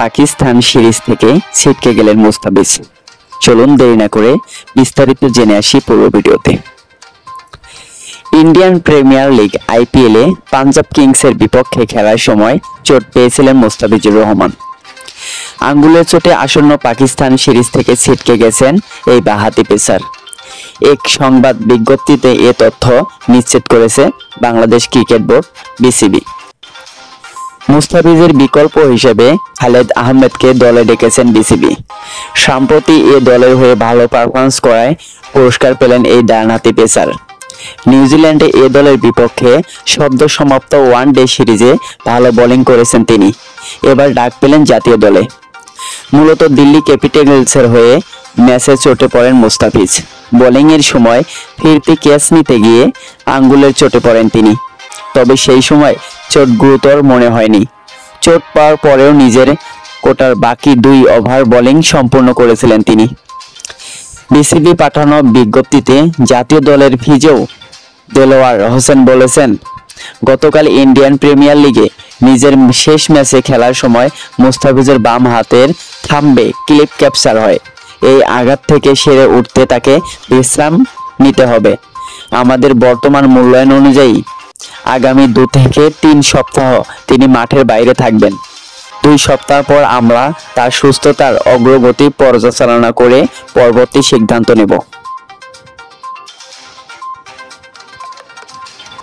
Pakistan series থেকে ছিটকে গেলেন মুস্তাফিজ। চলুন দেরি না করে বিস্তারিত জেনে আসি পুরো ভিডিওতে। ইন্ডিয়ান প্রিমিয়ার লিগ IPL এ পাঞ্জাব কিংসের বিপক্ষে খেলার সময় চোট পেয়েছিলেন মুস্তাফিজুর রহমান। আঙ্গুলের চোটে আসন্ন পাকিস্তান সিরিজ থেকে ছিটকে গেছেন এই বাঁহাতি পেসার। এক সংবাদ বিজ্ঞপ্তিতে এ তথ্য নিশ্চিত করেছে বাংলাদেশ ক্রিকেট বোর্ড BCB। মুস্তাফিজের বিকল্প হিসেবে খালেদ আহমেদকে দলে ডেকেছেন BCB। সম্প্রতি এ দলের হয়ে ভালো পারফরম্যান্স করায় পুরস্কার পেলেন এই ডানহাতি পেসার। নিউজিল্যান্ডে এ দলের বিপক্ষে সদ্য সমাপ্ত ওয়ানডে সিরিজে ভালো বোলিং করেছেন তিনি। এবার ডাক পেলেন জাতীয় দলে। মূলত দিল্লি ক্যাপিটালসের হয়ে ম্যাচে চোটে পড়েন মুস্তাফিজ। বোলিংয়ের সময় ফিরতি ক্যাচ নিতে গিয়ে আঙ্গুলের চোটে পড়েন তিনি। তবে সেই সময় চোট গুরুতর মনে হয়নি। চোট পাওয়ার পরেও নিজের কোটার বাকি 2 ওভার বোলিং সম্পূর্ণ করেছিলেন তিনি। BCB পাঠানো বিজ্ঞপ্তিতে জাতীয় দলের ফিজিও দেলোয়ার হোসেন বলেছেন, গতকাল ইন্ডিয়ান প্রিমিয়ার লিগে নিজের শেষ ম্যাচে খেলার সময় মুস্তাফিজের বাম হাতের থাম্বে ক্লিপ ক্যাপচার হয়। এই আঘাত থেকে সেরে উঠতে তাকে বিশ্রাম নিতে হবে। আমাদের বর্তমান মূল্যায়ন অনুযায়ী আগামী 2 থেকে 3 সপ্তাহ তিনি মাঠের বাইরে থাকবেন। 2 সপ্তাহ পর আমরা তার সুস্থতার অগ্রগতি পর্যালোচনা করে পরবর্তী সিদ্ধান্ত নেব।